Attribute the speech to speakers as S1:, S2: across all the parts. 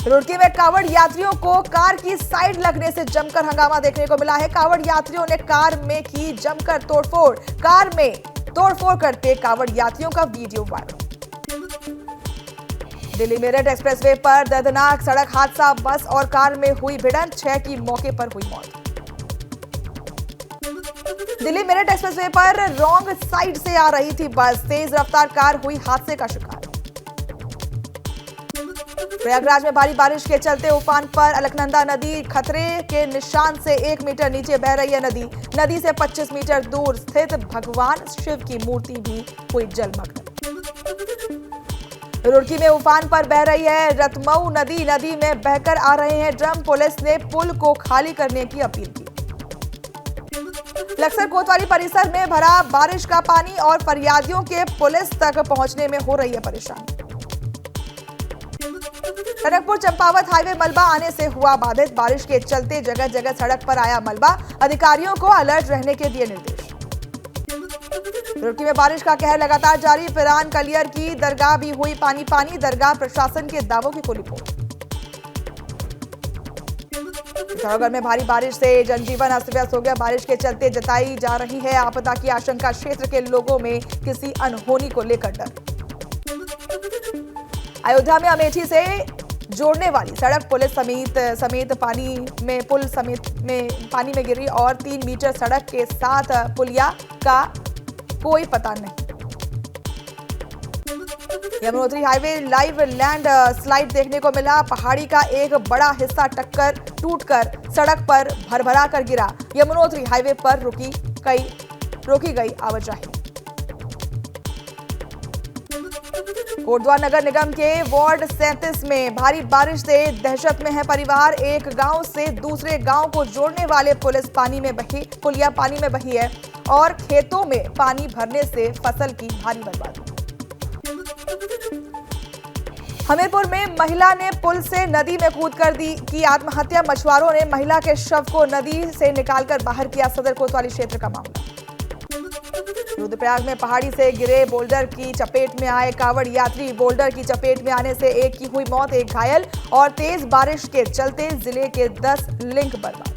S1: रुड़की में कांवड़ यात्रियों को कार की साइड लगने से जमकर हंगामा देखने को मिला है। कांवड़ यात्रियों ने कार में की जमकर तोड़फोड़। कार में तोड़फोड़ करते कांवड़ यात्रियों का video viral. Delhi Meerut expressway पर दर्दनाक सड़क हादसा। बस और कार में हुई भिड़ंत, 6 की मौके पर हुई मौत। दिल्ली मेरठ एक्सप्रेसवे पर रॉन्ग साइड से आ रही थी बस। तेज रफ्तार कार हुई हादसे का शिकार। प्रयागराज में भारी बारिश के चलते उफान पर अलकनंदा नदी। खतरे के निशान से 1 मीटर नीचे बह रही है नदी। नदी से 25 मीटर दूर स्थित भगवान शिव की मूर्ति भी हुई जलमग्न। रुड़की में उफान पर बह रही है रतमऊ नदी। नदी में बहकर आ रहे हैं ड्रम। पुलिस ने पुल को खाली करने की अपील की। लक्सर कोतवाली परिसर में भरा बारिश का पानी और फरियादियों के पुलिस तक पहुंचने में हो रही है परेशानी। टनकपुर चंपावत हाईवे मलबा आने से हुआ बाधित। बारिश के चलते जगह जगह सड़क पर आया मलबा। अधिकारियों को अलर्ट रहने के दिए निर्देश। रुड़की में बारिश का कहर लगातार जारी। पिरान कलियर की दरगाह भी हुई पानी पानी। दरगाह प्रशासन के दावों की खुली पोल। पिथौरागढ़ में भारी बारिश से जनजीवन अस्त व्यस्त हो गया। बारिश के चलते जताई जा रही है आपदा की आशंका। क्षेत्र के लोगों में किसी अनहोनी को लेकर डर। अयोध्या में अमेठी से जोड़ने वाली सड़क पुलिस समेत पानी में गिरी और 3 मीटर सड़क के साथ पुलिया का कोई पता नहीं। Yamunotri highway live land slide देखने को मिला। पहाड़ी का एक बड़ा हिस्सा टूटकर सड़क पर भरभरा कर गिरा। यमुनोत्री हाईवे पर रोकी गई आवाजाही। कोटद्वार नगर निगम के वार्ड 37 में भारी बारिश से दहशत में है परिवार। एक गांव से दूसरे गांव को जोड़ने वाले पुलिया पानी में बही है और खेतों में पानी भरने से फसल की भारी बर्बादी। हमीरपुर में महिला ने पुल से नदी में कूदकर की आत्महत्या। मछुआरों ने महिला के शव को नदी से निकालकर बाहर किया। सदर कोतवाली क्षेत्र का मामला। रुद्रप्रयाग में पहाड़ी से गिरे बोल्डर की चपेट में आए कांवड़ यात्री। बोल्डर की चपेट में आने से एक की हुई मौत, एक घायल। और तेज बारिश के चलते जिले के 10 लिंक बर्बाद।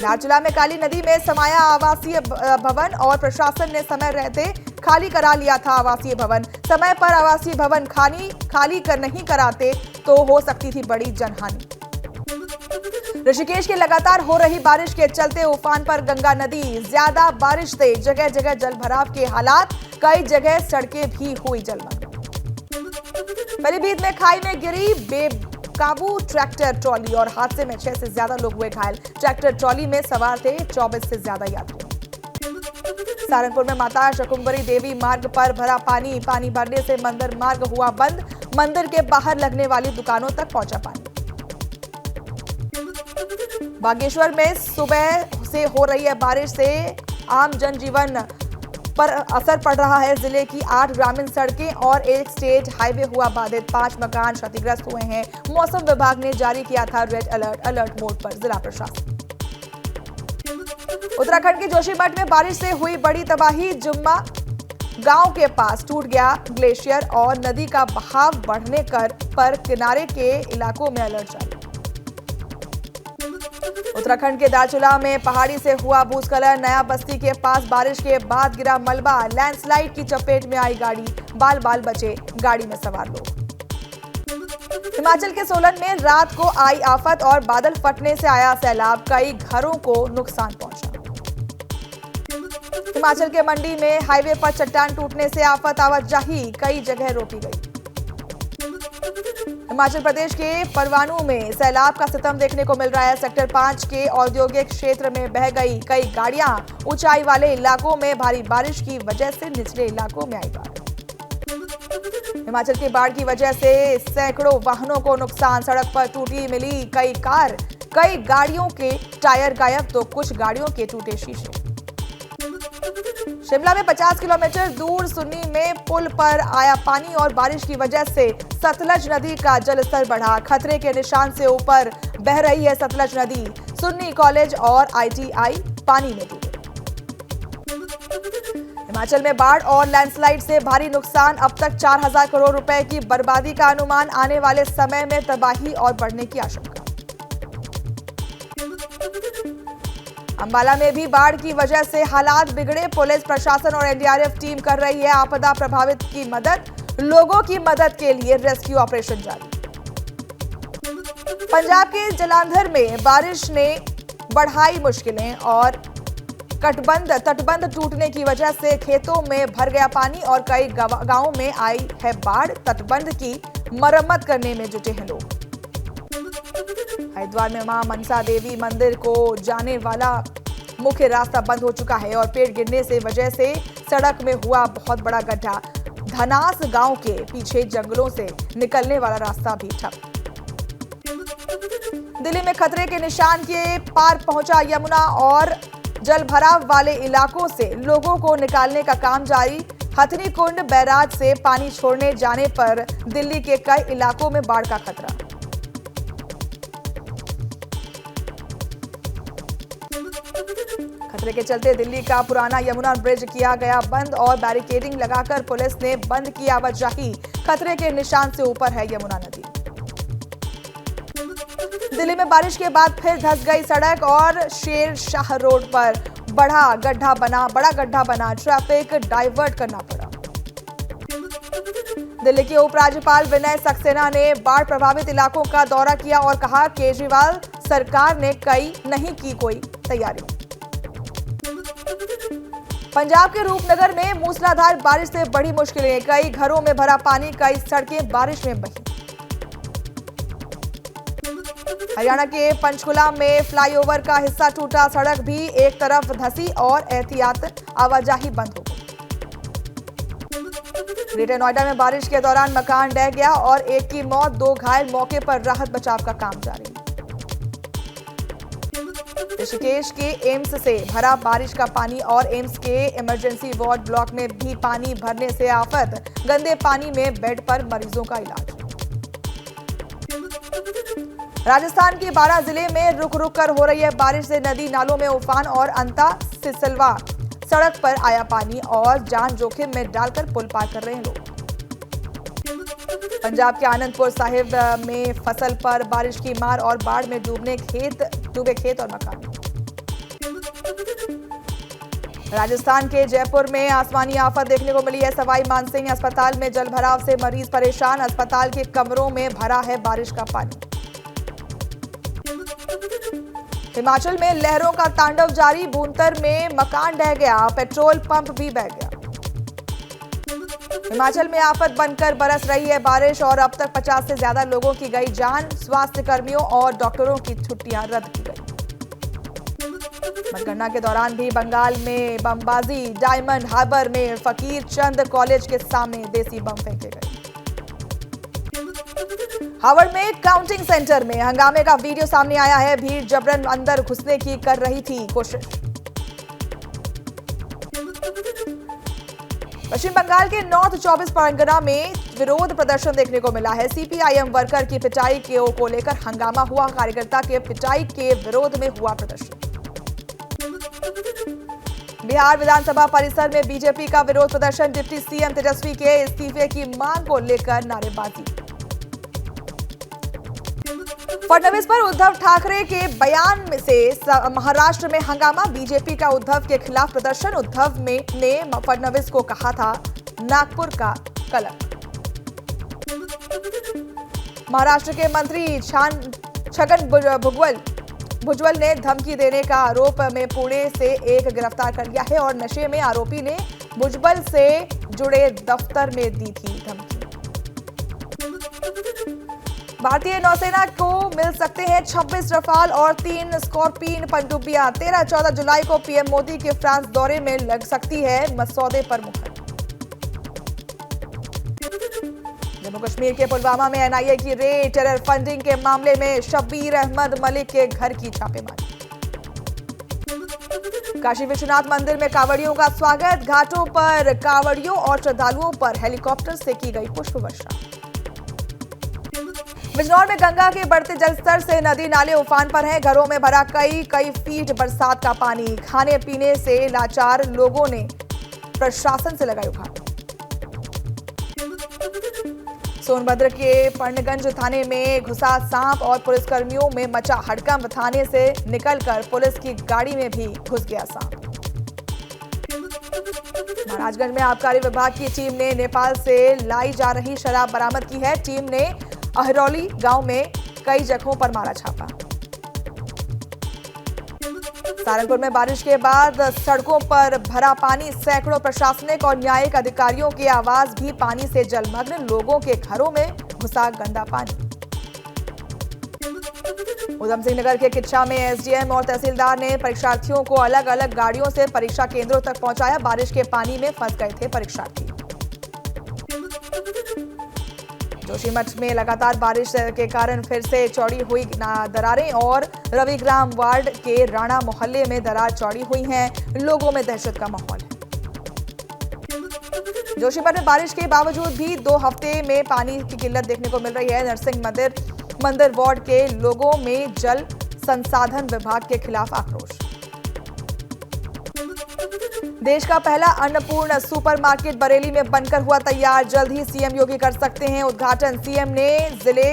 S1: धारचूला में काली नदी में समाया आवासीय भवन और प्रशासन ने समय रहते खाली करा लिया था आवासीय भवन। समय पर आवासीय भवन खाली नहीं कराते तो हो सकती थी बड़ी जनहानि। ऋषिकेश के लगातार हो रही बारिश के चलते उफान पर गंगा नदी। ज्यादा बारिश से जगह जगह जलभराव के हालात। कई जगह सड़कें भी हुई जलमग्न। पीलीभीत में खाई में गिरी बेकाबू ट्रैक्टर ट्रॉली और हादसे में 6 से ज्यादा लोग हुए घायल। ट्रैक्टर ट्रॉली में सवार थे 24 से ज्यादा यात्री। सहारनपुर में माता शकुंभरी देवी मार्ग पर भरा पानी। पानी भरने से मंदिर मार्ग हुआ बंद। मंदिर के बाहर लगने वाली दुकानों तक पहुंचा पानी। बागेश्वर में सुबह से हो रही है बारिश से आम जनजीवन पर असर पड़ रहा है। जिले की 8 ग्रामीण सड़कें और एक स्टेट हाईवे हुआ बाधित। 5 मकान क्षतिग्रस्त हुए हैं। मौसम विभाग ने जारी किया था रेड अलर्ट मोड पर जिला प्रशासन। उत्तराखंड के जोशीमठ में बारिश से हुई बड़ी तबाही। जुम्मा गांव के पास टूट गया ग्लेशियर और नदी का बहाव बढ़ने पर किनारे के इलाकों में अलर्ट जारी। उत्तराखंड के धारचूला में पहाड़ी से हुआ भूस्खलन। नया बस्ती के पास बारिश के बाद गिरा मलबा। लैंडस्लाइड की चपेट में आई गाड़ी। बाल बाल बचे गाड़ी में सवार लोग। हिमाचल के सोलन में रात को आई आफत और बादल फटने से आया सैलाब। कई घरों को नुकसान पहुंचा। हिमाचल के मंडी में हाईवे पर चट्टान टूटने से आफत आवाजाही कई जगह रोकी गई। हिमाचल प्रदेश के परवाणू में सैलाब का सितम देखने को मिल रहा है। सेक्टर 5 के औद्योगिक क्षेत्र में बह गई कई गाड़ियां। ऊंचाई वाले इलाकों में भारी बारिश की वजह से निचले इलाकों में आई बाढ़। हिमाचल की बाढ़ की वजह से सैकड़ों वाहनों को नुकसान। सड़क पर टूटी मिली कई कार। कई गाड़ियों के टायर गायब तो कुछ गाड़ियों के टूटे शीशे। शिमला में 50 किलोमीटर दूर सुन्नी में पुल पर आया पानी और बारिश की वजह से सतलज नदी का जलस्तर बढ़ा। खतरे के निशान से ऊपर बह रही है सतलज नदी। सुन्नी कॉलेज और ITI पानी में डूबे। हिमाचल में बाढ़ और लैंडस्लाइड से भारी नुकसान, अब तक 4000 करोड़ रुपए की बर्बादी का अनुमान, आने वाले समय में तबाही और बढ़ने की आशंका। अंबाला में भी बाढ़ की वजह से हालात बिगड़े, पुलिस प्रशासन और एनडीआरएफ टीम कर रही है आपदा प्रभावित की मदद, लोगों की मदद के लिए रेस्क्यू ऑपरेशन जारी। पंजाब के जालंधर में बारिश ने बढ़ाई मुश्किलें और तटबंध टूटने की वजह से खेतों में भर गया पानी और कई गांवों में आई है बाढ़, तटबंध की मरम्मत करने में जुटे हैं लोग। हरिद्वार में मां मनसा देवी मंदिर को जाने वाला मुख्य रास्ता बंद हो चुका है और पेड़ गिरने से वजह से सड़क में हुआ बहुत बड़ा गड्ढा, धनास गांव के पीछे जंगलों से निकलने वाला रास्ता भी ठप। दिल्ली में खतरे के निशान के पार पहुंचा यमुना और जल भराव वाले इलाकों से लोगों को निकालने का काम जारी। हथनी कुंड बैराज से पानी छोड़ने जाने पर दिल्ली के कई इलाकों में बाढ़ का खतरा। खतरे के चलते दिल्ली का पुराना यमुना ब्रिज किया गया बंद और बैरिकेडिंग लगाकर पुलिस ने बंद की आवाजाही। खतरे के निशान से ऊपर है यमुना नदी। दिल्ली में बारिश के बाद फिर धंस गई सड़क और शेर शाह रोड पर बड़ा गड्ढा बना, ट्रैफिक डाइवर्ट करना पड़ा। दिल्ली के उपराज्यपाल विनय सक्सेना ने बाढ़ प्रभावित इलाकों का दौरा किया और कहा, केजरीवाल सरकार ने नहीं की कोई तैयारी। पंजाब के रूपनगर में मूसलाधार बारिश से बड़ी मुश्किलें, कई घरों में भरा पानी, कई सड़कें बारिश में बही। हरियाणा के पंचकुला में फ्लाईओवर का हिस्सा टूटा, सड़क भी एक तरफ धंसी और एहतियात आवाजाही बंद हो गई। ग्रेटर नोएडा में बारिश के दौरान मकान ढह गया और एक की मौत, 2 घायल, मौके पर राहत बचाव का काम जारी। ऋषिकेश के एम्स से भरा बारिश का पानी और एम्स के इमरजेंसी वार्ड ब्लॉक में भी पानी भरने से आफत, गंदे पानी में बेड पर मरीजों का इलाज। राजस्थान के 12 जिले में रुक रुक कर हो रही है बारिश से नदी नालों में उफान और अंता सिसलवा सड़क पर आया पानी और जान जोखिम में डालकर पुल पार कर रहे हैं लोग। पंजाब के आनंदपुर साहिब में फसल पर बारिश की मार और बाढ़ में डूबे खेत और मकान। राजस्थान के जयपुर में आसमानी आफत देखने को मिली है, सवाई मानसिंह अस्पताल में जलभराव से मरीज परेशान, अस्पताल के कमरों में भरा है बारिश का पानी। हिमाचल में लहरों का तांडव जारी, भूंतर में मकान ढह गया, पेट्रोल पंप भी बह गया। हिमाचल में आफत बनकर बरस रही है बारिश और अब तक 50 से ज्यादा लोगों की गई जान, स्वास्थ्य कर्मियों और डॉक्टरों की छुट्टियां रद्द की गई। मतगणना के दौरान भी बंगाल में बमबाजी, डायमंड हार्बर में फकीर चंद कॉलेज के सामने देसी बम फेंके गए। हावड़ में काउंटिंग सेंटर में हंगामे का वीडियो सामने आया है, भीड़ जबरन अंदर घुसने की कर रही थी कोशिश। पश्चिम बंगाल के नॉर्थ 24 परगना में विरोध प्रदर्शन देखने को मिला है, सीपीआईएम वर्कर की पिटाई को लेकर हंगामा हुआ, कार्यकर्ता के पिटाई के विरोध में हुआ प्रदर्शन। बिहार विधानसभा परिसर में बीजेपी का विरोध प्रदर्शन, डिप्टी सीएम तेजस्वी के इस्तीफे की मांग को लेकर नारेबाजी। फडणवीस पर उद्धव ठाकरे के बयान से महाराष्ट्र में हंगामा, बीजेपी का उद्धव के खिलाफ प्रदर्शन, उद्धव ने फडणवीस को कहा था नागपुर का कलंक। महाराष्ट्र के मंत्री छगन भुजबल ने धमकी देने का आरोप में पुणे से एक गिरफ्तार कर लिया है और नशे में आरोपी ने भुजबल से जुड़े दफ्तर में दी थी धमकी। भारतीय नौसेना को मिल सकते हैं 26 रफाल और 3 स्कॉर्पियन पनडुब्बियां, 13-14 जुलाई को पीएम मोदी के फ्रांस दौरे में लग सकती है मसौदे पर मुहर। जम्मू कश्मीर के पुलवामा में एनआईए की रेड, टेरर फंडिंग के मामले में शब्बीर अहमद मलिक के घर की छापेमारी। काशी विश्वनाथ मंदिर में कांवड़ियों का स्वागत, घाटों पर कांवड़ियों और श्रद्धालुओं पर हेलीकॉप्टर से की गई पुष्प वर्षा। बिजनौर में गंगा के बढ़ते जलस्तर से नदी नाले उफान पर हैं, घरों में भरा कई फीट बरसात का पानी, खाने पीने से लाचार लोगों ने प्रशासन से लगाई गुहार। सोनभद्र के पंडगंज थाने में घुसा सांप और पुलिसकर्मियों में मचा हड़कंप। थाने से निकलकर पुलिस की गाड़ी में भी घुस गया सांप। महाराजगंज में आबकारी विभाग की टीम ने नेपाल से लाई जा रही शराब बरामद की है। टीम ने अहरौली गांव में कई जगहों पर मारा छापा। सहारनपुर में बारिश के बाद सड़कों पर भरा पानी। सैकड़ों प्रशासनिक और न्यायिक अधिकारियों के आवास भी पानी से जलमग्न। लोगों के घरों में घुसा गंदा पानी। उधम सिंह नगर के किच्छा में एसडीएम और तहसीलदार ने परीक्षार्थियों को अलग अलग गाड़ियों से परीक्षा केंद्रों तक पहुंचाया। बारिश के पानी में फंस गए थे परीक्षार्थी। जोशीमठ में लगातार बारिश के कारण फिर से चौड़ी हुई दरारें और रविग्राम वार्ड के राणा मोहल्ले में दरार चौड़ी हुई हैं। लोगों में दहशत का माहौल है। जोशीमठ में बारिश के बावजूद भी 2 हफ्ते में पानी की किल्लत देखने को मिल रही है। नरसिंह मंदिर वार्ड के लोगों में जल संसाधन विभाग के खिलाफ आक्रोश। देश का पहला अन्नपूर्ण सुपरमार्केट बरेली में बनकर हुआ तैयार। जल्द ही सीएम योगी कर सकते हैं उद्घाटन। सीएम ने जिले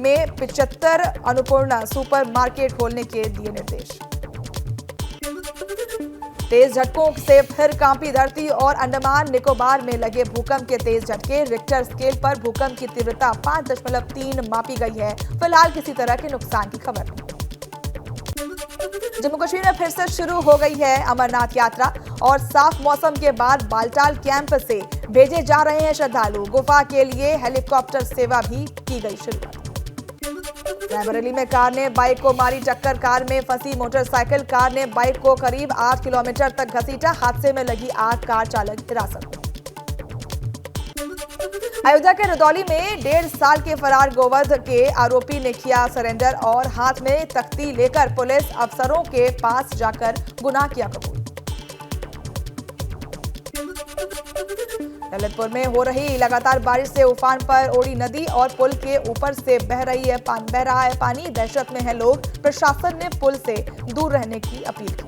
S1: में 75 अन्नपूर्ण सुपरमार्केट खोलने के दिए निर्देश। तेज झटकों से फिर कांपी धरती और अंडमान निकोबार में लगे भूकंप के तेज झटके। रिक्टर स्केल पर भूकंप की तीव्रता 5.3 मापी गई है। फिलहाल किसी तरह के नुकसान की खबर नहीं। जम्मू कश्मीर में फिर से शुरू हो गई है अमरनाथ यात्रा और साफ मौसम के बाद बालटाल कैंप से भेजे जा रहे हैं श्रद्धालु। गुफा के लिए हेलीकॉप्टर सेवा भी की गई शुरुआत। रायबरेली में कार ने बाइक को मारी टक्कर। कार में फंसी मोटरसाइकिल। कार ने बाइक को करीब 8 किलोमीटर तक घसीटा। हादसे में लगी आग। कार चालक हिरासत में। अयोध्या के रुदौली में 1.5 साल के फरार गोवध के आरोपी ने किया सरेंडर और हाथ में तख्ती लेकर पुलिस अफसरों के पास जाकर गुनाह किया कबूल। ललितपुर में हो रही लगातार बारिश से उफान पर ओड़ी नदी और पुल के ऊपर से बह रहा है पानी। दहशत में है लोग। प्रशासन ने पुल से दूर रहने की अपील की।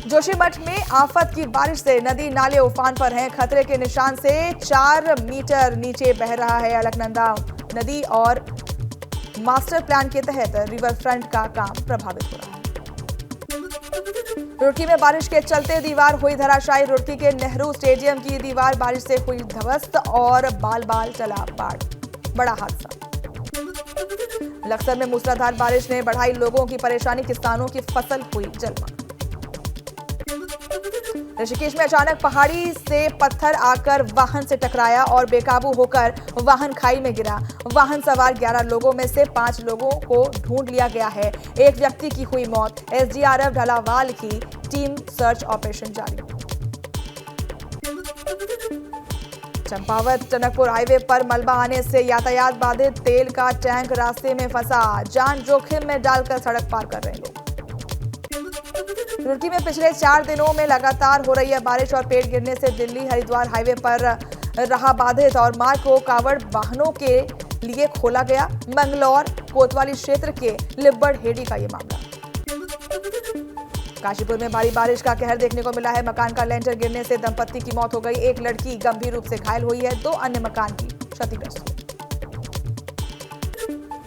S1: जोशीमठ में आफत की बारिश से नदी नाले उफान पर हैं। खतरे के निशान से 4 मीटर नीचे बह रहा है अलकनंदा नदी और मास्टर प्लान के तहत रिवर फ्रंट का काम प्रभावित हो रहा है। रुड़की में बारिश के चलते दीवार हुई धराशायी। रुड़की के नेहरू स्टेडियम की दीवार बारिश से हुई ध्वस्त और बाल बाल चला बाढ़। बड़ा हादसा। लक्सर में मूसलाधार बारिश ने बढ़ाई लोगों की परेशानी। किसानों की फसल हुई जलमग्न। ऋषिकेश में अचानक पहाड़ी से पत्थर आकर वाहन से टकराया और बेकाबू होकर वाहन खाई में गिरा। वाहन सवार 11 लोगों में से 5 लोगों को ढूंढ लिया गया है। एक व्यक्ति की हुई मौत। एसडीआरएफ ढलावाल की टीम सर्च ऑपरेशन जारी। चंपावत टनकपुर हाईवे पर मलबा आने से यातायात बाधित। तेल का टैंक रास्ते में फंसा। जान जोखिम में डालकर सड़क पार कर रहे लोग। रुड़की में पिछले 4 दिनों में लगातार हो रही है बारिश और पेड़ गिरने से दिल्ली हरिद्वार हाईवे पर रहा बाधित और मार्ग को कावड़ वाहनों के लिए खोला गया। मंगलौर कोतवाली क्षेत्र के लिब्बड़ हेड़ी का ये मामला। काशीपुर में भारी बारिश का कहर देखने को मिला है। मकान का लेंटर गिरने से दंपत्ति की मौत हो गई। एक लड़की गंभीर रूप से घायल हुई है। 2 अन्य मकान की क्षतिग्रस्त हुए।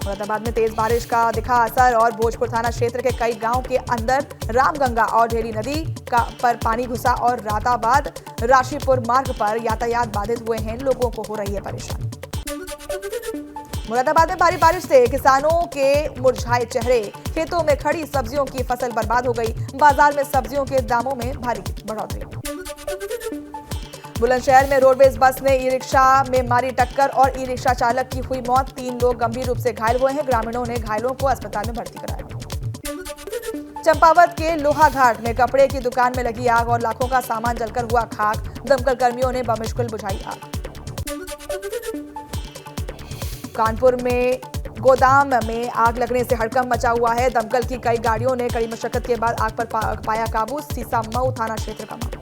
S1: मुरादाबाद में तेज बारिश का दिखा असर और भोजपुर थाना क्षेत्र के कई गांव के अंदर रामगंगा और ढेरी नदी पर पानी घुसा और राताबाद राशीपुर मार्ग पर यातायात बाधित हुए हैं। लोगों को हो रही है परेशानी। मुरादाबाद में भारी बारिश से किसानों के मुरझाए चेहरे। खेतों में खड़ी सब्जियों की फसल बर्बाद हो गई। बाजार में सब्जियों के दामों में भारी बढ़ोतरी। बुलंदशहर में रोडवेज बस ने ई रिक्शा में मारी टक्कर और ई रिक्शा चालक की हुई मौत। 3 लोग गंभीर रूप से घायल हुए हैं। ग्रामीणों ने घायलों को अस्पताल में भर्ती कराया। चंपावत के लोहा घाट में कपड़े की दुकान में लगी आग और लाखों का सामान जलकर हुआ खाक। दमकल कर्मियों ने बमुश्किल बुझाई आग। कानपुर में गोदाम में आग लगने से हड़कंप मचा हुआ है। दमकल की कई गाड़ियों ने कड़ी मशक्कत के बाद आग पर पाया काबू। सीसामऊ थाना क्षेत्र का मामला।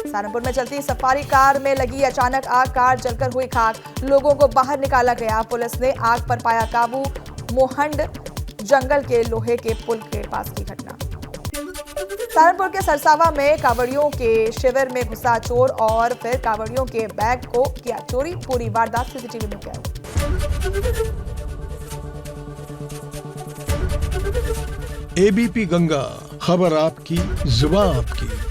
S1: सहारनपुर में चलती सफारी कार में लगी अचानक आग। कार जलकर हुई खाक। लोगों को बाहर निकाला गया। पुलिस ने आग पर पाया काबू। मोहंड जंगल के लोहे के पुल के पास की घटना। सहारनपुर के सरसावा में कांवड़ियों के शिविर में घुसा चोर और फिर कांवड़ियों के बैग को किया चोरी। पूरी वारदात सीसीटीवी में कैद।
S2: एबीपी गंगा, खबर आपकी, जुबान आपकी।